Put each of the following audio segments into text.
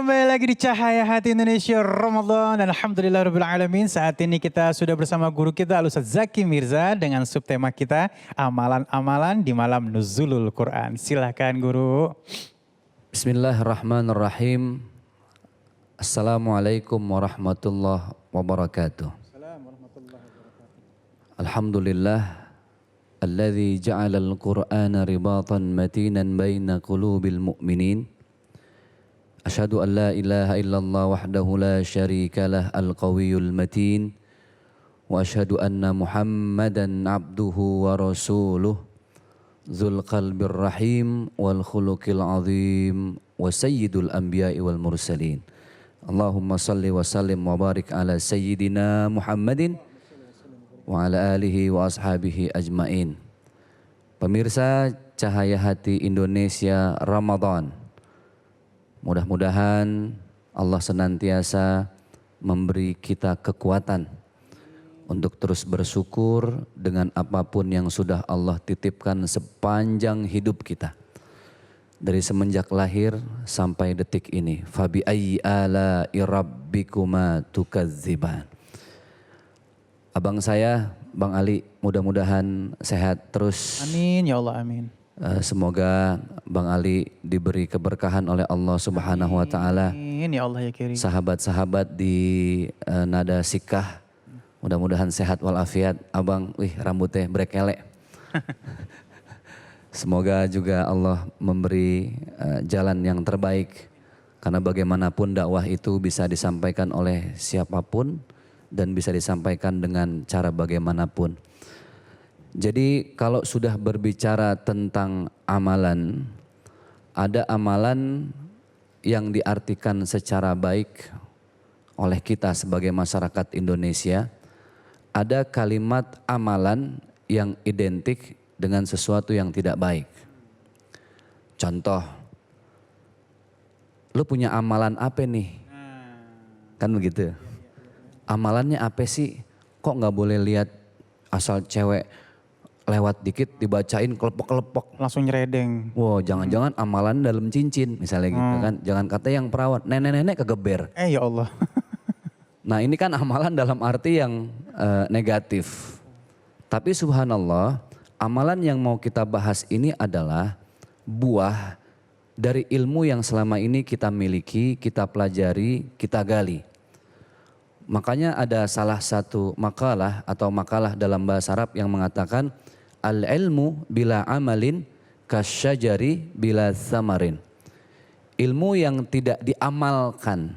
kembali lagi di Cahaya Hati Indonesia Ramadan dan Alhamdulillahirrahmanirrahim. Saat ini kita sudah bersama guru kita Al-Ustaz Zaki Mirza dengan subtema kita amalan-amalan di malam Nuzulul Quran. Silakan guru. Bismillahirrahmanirrahim. Assalamualaikum warahmatullahi wabarakatuh. Alhamdulillah alladzi ja'ala al-Qur'ana ribatan matinan baina qulubil mu'minin. Asyhadu an la ilaha illallah wahdahu la syarika lah al-qawiyyul matin wa asyhadu anna Muhammadan abduhu wa rasuluh dzul qalbir rahim wal khuluqil azim wa sayyidul anbiya'i wal mursalin. Allahumma salli wa sallim wa barik ala sayyidina Muhammadin wa ala alihi wa ashabihi ajmain. Pemirsa Cahaya Hati Indonesia Ramadan, mudah-mudahan Allah senantiasa memberi kita kekuatan untuk terus bersyukur dengan apapun yang sudah Allah titipkan sepanjang hidup kita. Dari semenjak lahir sampai detik ini. Fabi ayyi ala'i rabbikuma tukadziban. Abang saya, Bang Ali, mudah-mudahan sehat terus. Amin ya Allah, amin. Semoga Bang Ali diberi keberkahan oleh Allah Subhanahu wa taala. Amin ya Allah ya Kirim. Sahabat-sahabat di Nada Sikah mudah-mudahan sehat walafiat. Abang, rambutnya brekele. Semoga juga Allah memberi jalan yang terbaik. Karena bagaimanapun dakwah itu bisa disampaikan oleh siapapun dan bisa disampaikan dengan cara bagaimanapun. Jadi kalau sudah berbicara tentang amalan, ada amalan yang diartikan secara baik oleh kita sebagai masyarakat Indonesia. Ada kalimat amalan yang identik dengan sesuatu yang tidak baik. Contoh, lu punya amalan apa nih? Kan begitu. Amalannya apa sih? Kok gak boleh lihat asal cewek lewat dikit dibacain kelepok-kelepok. Langsung nyeredeng. Wow, jangan-jangan amalan dalam cincin misalnya gitu kan. Jangan kata yang perawat, nenek-nenek kegeber. Ya Allah. Nah ini kan amalan dalam arti yang negatif. Tapi subhanallah, amalan yang mau kita bahas ini adalah buah dari ilmu yang selama ini kita miliki, kita pelajari, kita gali. Makanya ada salah satu makalah atau makalah dalam bahasa Arab yang mengatakan al-ilmu bila amalin kasyajari bila samarin. Ilmu yang tidak diamalkan,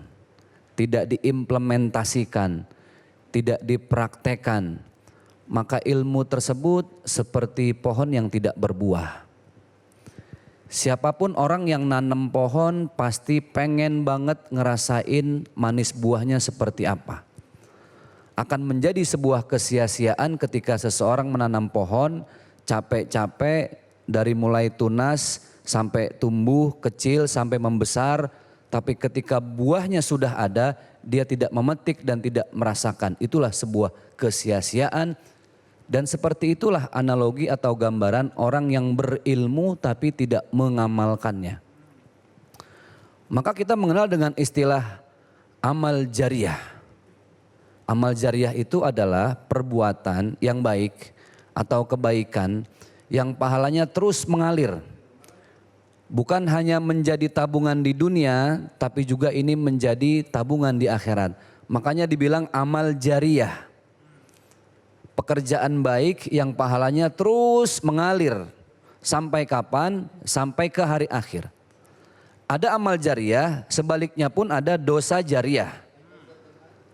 tidak diimplementasikan, tidak dipraktekan, maka ilmu tersebut seperti pohon yang tidak berbuah. Siapapun orang yang nanam pohon pasti pengen banget ngerasain manis buahnya seperti apa. Akan menjadi sebuah kesia-siaan ketika seseorang menanam pohon capek-capek dari mulai tunas sampai tumbuh kecil sampai membesar. Tapi ketika buahnya sudah ada dia tidak memetik dan tidak merasakan. Itulah sebuah kesia-siaan. Dan seperti itulah analogi atau gambaran orang yang berilmu tapi tidak mengamalkannya. Maka kita mengenal dengan istilah amal jariyah. Amal jariyah itu adalah perbuatan yang baik atau kebaikan yang pahalanya terus mengalir. Bukan hanya menjadi tabungan di dunia tapi juga ini menjadi tabungan di akhirat. Makanya dibilang amal jariyah. Pekerjaan baik yang pahalanya terus mengalir sampai kapan? Sampai ke hari akhir. Ada amal jariyah, sebaliknya pun ada dosa jariyah.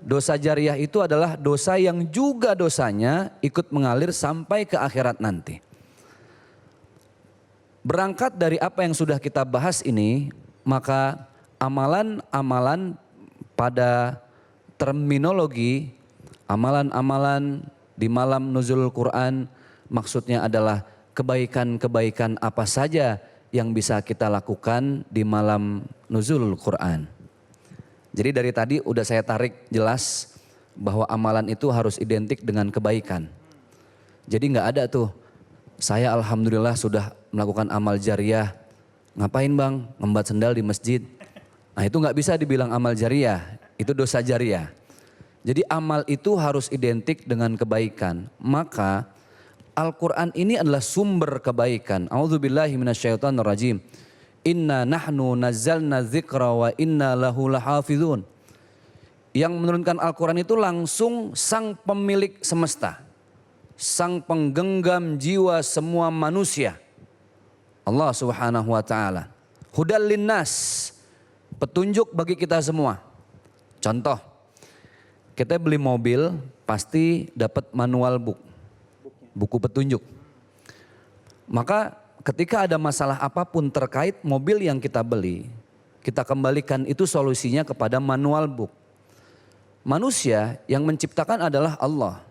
Dosa jariyah itu adalah dosa yang juga dosanya ikut mengalir sampai ke akhirat nanti. Berangkat dari apa yang sudah kita bahas ini, maka amalan-amalan pada terminologi, amalan-amalan di malam Nuzulul Quran maksudnya adalah kebaikan-kebaikan apa saja yang bisa kita lakukan di malam Nuzulul Quran. Jadi dari tadi udah saya tarik jelas bahwa amalan itu harus identik dengan kebaikan. Jadi nggak ada tuh, saya alhamdulillah sudah melakukan amal jariyah. Ngapain bang? Ngembat sendal di masjid. Nah itu nggak bisa dibilang amal jariah, itu dosa jariah. Jadi amal itu harus identik dengan kebaikan. Maka Al-Quran ini adalah sumber kebaikan. A'udzubillahi minasyaitonirrajim. Inna nahnu nazzalna dzikra wa inna lahu lahafizun. Yang menurunkan Al-Quran itu langsung sang pemilik semesta. Sang penggenggam jiwa semua manusia. Allah subhanahu wa ta'ala. Hudal linnas. Petunjuk bagi kita semua. Contoh. Kita beli mobil pasti dapat manual book. Buku petunjuk. Maka ketika ada masalah apapun terkait mobil yang kita beli. Kita kembalikan itu solusinya kepada manual book. Manusia yang menciptakan adalah Allah.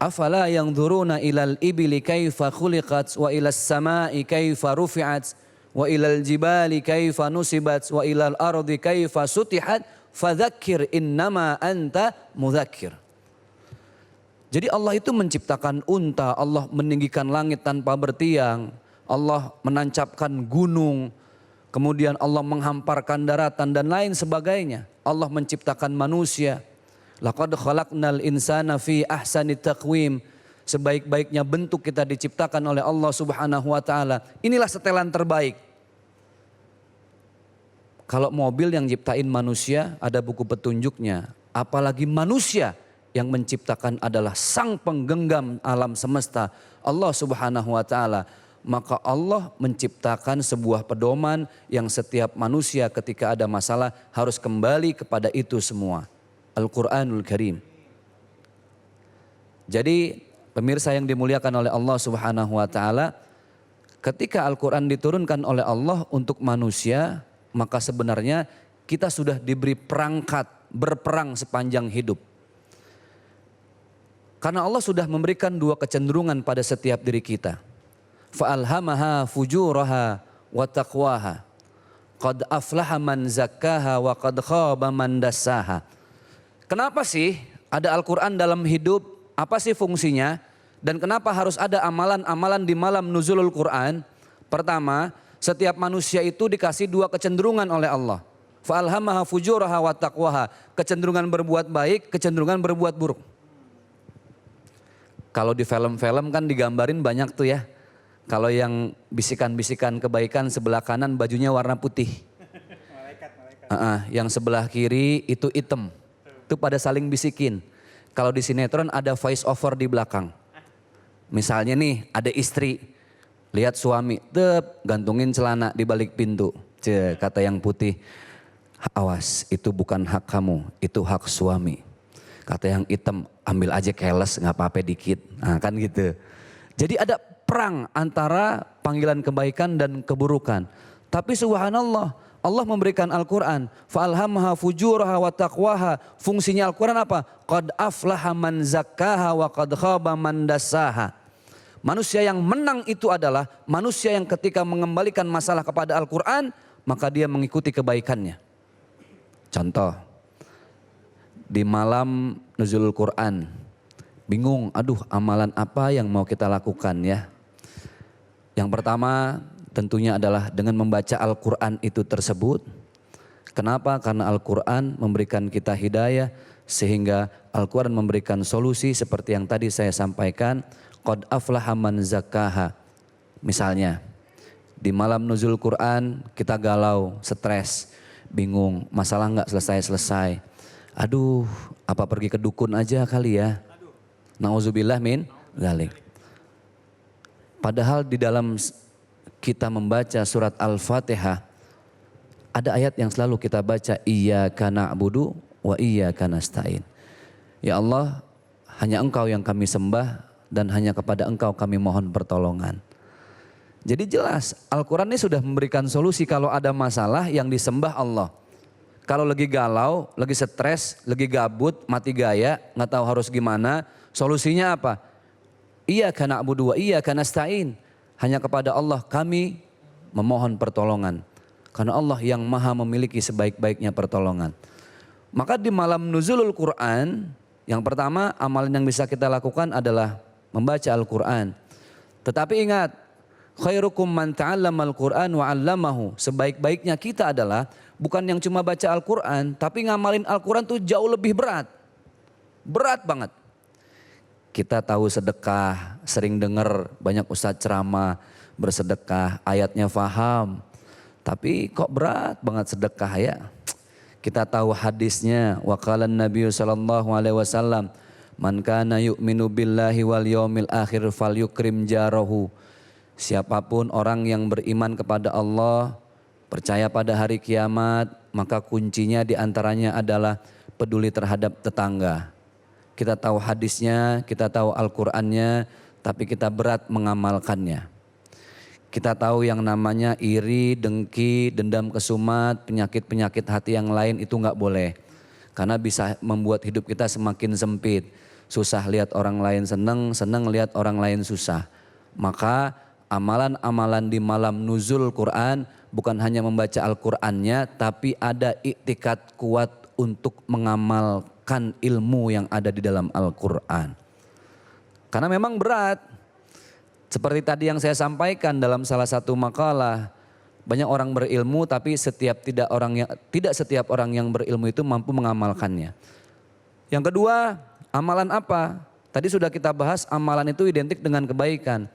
Afala yanzuruna ilal ibili kaifa khuliqat wa ilas samai kaifa rufi'at wa ilal jibali kaifa nusibat wa ilal ardi kaifa sutihat fadzakir innama anta mudzakir. Jadi Allah itu menciptakan unta, Allah meninggikan langit tanpa bertiang, Allah menancapkan gunung, kemudian Allah menghamparkan daratan dan lain sebagainya. Allah menciptakan manusia. Laqad khalaqnal insana fi ahsani taqwim. Sebaik-baiknya bentuk kita diciptakan oleh Allah Subhanahu wa taala. Inilah setelan terbaik. Kalau mobil yang ciptain manusia ada buku petunjuknya, apalagi manusia yang menciptakan adalah sang penggenggam alam semesta, Allah Subhanahu wa taala. Maka Allah menciptakan sebuah pedoman yang setiap manusia ketika ada masalah harus kembali kepada itu semua. Al-Quranul Karim. Jadi pemirsa yang dimuliakan oleh Allah Subhanahu wa ta'ala, ketika Al-Quran diturunkan oleh Allah untuk manusia, maka sebenarnya kita sudah diberi perangkat berperang sepanjang hidup. Karena Allah sudah memberikan dua kecenderungan pada setiap diri kita. Fa'alhamaha fujuraha wa taqwaha. Qad aflaha man zakkaha wa qad khaba man dassaha. Kenapa sih ada Al-Quran dalam hidup? Apa sih fungsinya? Dan kenapa harus ada amalan-amalan di malam nuzulul Quran? Pertama, setiap manusia itu dikasih dua kecenderungan oleh Allah. Fa'alhamaha fujuraha wa taqwaha. Kecenderungan berbuat baik, kecenderungan berbuat buruk. Kalau di film-film kan digambarin banyak tuh ya. Kalau yang bisikan-bisikan kebaikan sebelah kanan bajunya warna putih. Yang sebelah kiri itu hitam. Itu pada saling bisikin. Kalau di sinetron ada voice over di belakang. Misalnya nih ada istri, lihat suami, gantungin celana di balik pintu. Kata yang putih, awas itu bukan hak kamu, itu hak suami. Kata yang hitam, ambil aja keles gak apa-apa dikit. Nah kan gitu. Jadi ada perang antara panggilan kebaikan dan keburukan. Tapi subhanallah, Allah memberikan Al-Quran. Fa'alhamaha fujuraha wa taqwaha. Fungsinya Al-Quran apa? Qad aflaha man zakkaha wa qad khaba man dassaha. Manusia yang menang itu adalah manusia yang ketika mengembalikan masalah kepada Al-Quran, maka dia mengikuti kebaikannya. Contoh, di malam nuzulul Quran, bingung, aduh amalan apa yang mau kita lakukan ya. Yang pertama tentunya adalah dengan membaca Al-Quran itu tersebut. Kenapa? Karena Al-Quran memberikan kita hidayah sehingga Al-Quran memberikan solusi seperti yang tadi saya sampaikan. Qad aflaha man zakkaha. Misalnya di malam nuzul Quran kita galau, stres, bingung, masalah nggak selesai-selesai. Aduh, apa pergi ke dukun aja kali ya? Nauzubillah min dzalik. Padahal di dalam kita membaca surat Al-Fatihah ada ayat yang selalu kita baca, iyyaka na'budu wa iyyaka nasta'in. Ya Allah, hanya Engkau yang kami sembah dan hanya kepada Engkau kami mohon pertolongan. Jadi jelas Al-Quran ini sudah memberikan solusi kalau ada masalah yang disembah Allah. Kalau lagi galau, lagi stres, lagi gabut, mati gaya, nggak tahu harus gimana, solusinya apa? Iyyaka na'budu wa iyyaka nasta'in. Hanya kepada Allah kami memohon pertolongan. Karena Allah yang maha memiliki sebaik-baiknya pertolongan. Maka di malam nuzulul Quran, yang pertama amalan yang bisa kita lakukan adalah membaca Al-Quran. Tetapi ingat, khairukum man ta'allamal Quran wa 'allamahu. Sebaik-baiknya kita adalah bukan yang cuma baca Al-Quran, tapi ngamalin Al-Quran tuh jauh lebih berat. Berat banget. Kita tahu sedekah, sering dengar banyak ustadz ceramah, bersedekah, ayatnya faham. Tapi kok berat banget sedekah ya. Kita tahu hadisnya, wa qala Nabi sallallahu alaihi wasallam, man kana yu'minu billahi wal yaumil akhir falyukrim jarahu. Siapapun orang yang beriman kepada Allah, percaya pada hari kiamat, maka kuncinya diantaranya adalah peduli terhadap tetangga. Kita tahu hadisnya, kita tahu Al-Qur'annya, tapi kita berat mengamalkannya. Kita tahu yang namanya iri, dengki, dendam kesumat, penyakit-penyakit hati yang lain itu nggak boleh. Karena bisa membuat hidup kita semakin sempit. Susah lihat orang lain senang, senang lihat orang lain susah. Maka amalan-amalan di malam nuzul Quran bukan hanya membaca Al-Qur'annya, tapi ada iktikad kuat untuk mengamalkan ilmu yang ada di dalam Al-Qur'an. Karena memang berat. Seperti tadi yang saya sampaikan dalam salah satu makalah, banyak orang berilmu tapi tidak setiap orang yang berilmu itu mampu mengamalkannya. Yang kedua, amalan apa? Tadi sudah kita bahas, amalan itu identik dengan kebaikan.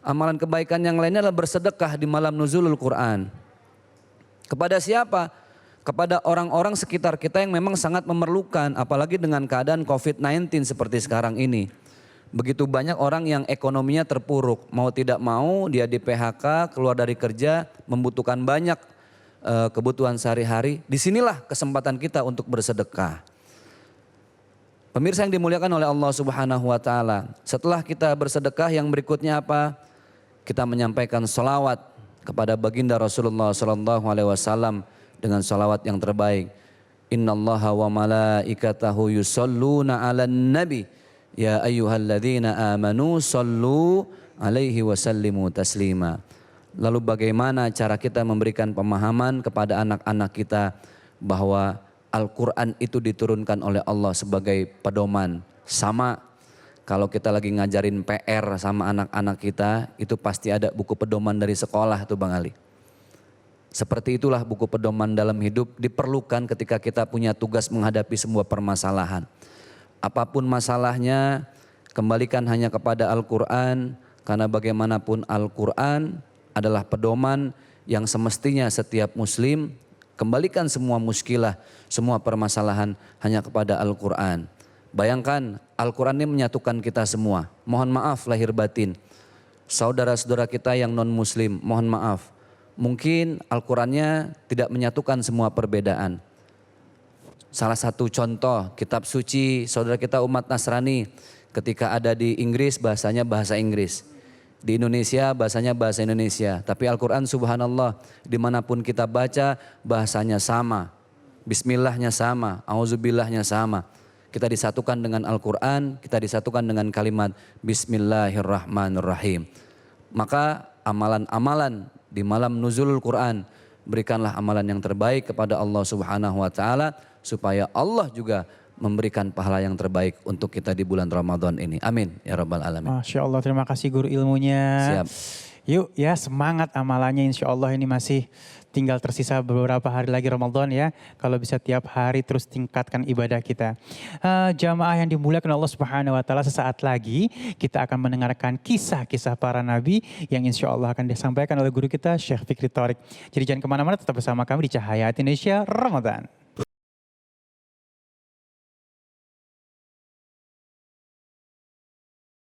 Amalan kebaikan yang lainnya adalah bersedekah di malam nuzulul Quran. Kepada siapa? Kepada orang-orang sekitar kita yang memang sangat memerlukan, apalagi dengan keadaan COVID-19 seperti sekarang ini. Begitu banyak orang yang ekonominya terpuruk, mau tidak mau dia di PHK, keluar dari kerja, membutuhkan banyak kebutuhan sehari-hari. Disinilah kesempatan kita untuk bersedekah. Pemirsa yang dimuliakan oleh Allah Subhanahu wa Ta'ala, setelah kita bersedekah yang berikutnya apa? Kita menyampaikan sholawat kepada baginda Rasulullah Sallallahu Alaihi Wasallam dengan sholawat yang terbaik. Innallaha wa malaikatahu yusalluna 'alan nabi. Ya ayyuhalladzina amanu sallu alaihi wasallimu taslima. Lalu bagaimana cara kita memberikan pemahaman kepada anak-anak kita bahwa Al-Quran itu diturunkan oleh Allah sebagai pedoman. Sama kalau kita lagi ngajarin PR sama anak-anak kita, itu pasti ada buku pedoman dari sekolah tuh Bang Ali. Seperti itulah buku pedoman dalam hidup diperlukan ketika kita punya tugas menghadapi semua permasalahan. Apapun masalahnya, kembalikan hanya kepada Al-Quran, karena bagaimanapun Al-Quran adalah pedoman yang semestinya setiap muslim kembalikan semua muskilah, semua permasalahan hanya kepada Al-Quran. Bayangkan Al-Quran ini menyatukan kita semua. Mohon maaf lahir batin, saudara-saudara kita yang non muslim, mohon maaf. Mungkin Al-Qurannya tidak menyatukan semua perbedaan. Salah satu contoh kitab suci saudara kita umat Nasrani ketika ada di Inggris bahasanya bahasa Inggris. Di Indonesia bahasanya bahasa Indonesia. Tapi Al-Quran subhanallah dimanapun kita baca bahasanya sama. Bismillahnya sama, auzubillahnya sama. Kita disatukan dengan Al-Quran, kita disatukan dengan kalimat Bismillahirrahmanirrahim. Maka amalan-amalan di malam nuzulul Quran, berikanlah amalan yang terbaik kepada Allah Subhanahu wa Ta'ala, supaya Allah juga memberikan pahala yang terbaik untuk kita di bulan Ramadan ini. Amin ya rabbal alamin. Masya Allah, terima kasih guru ilmunya. Siap. Yuk ya, semangat amalannya, insya Allah ini masih tinggal tersisa beberapa hari lagi Ramadan ya. Kalau bisa tiap hari terus tingkatkan ibadah kita. Jamaah yang dimuliakan Allah Subhanahu wa Ta'ala, sesaat lagi kita akan mendengarkan kisah-kisah para nabi yang insya Allah akan disampaikan oleh guru kita Syekh Fikri Thorik. Jadi jangan kemana-mana, tetap bersama kami di Cahaya Hati Indonesia Ramadan.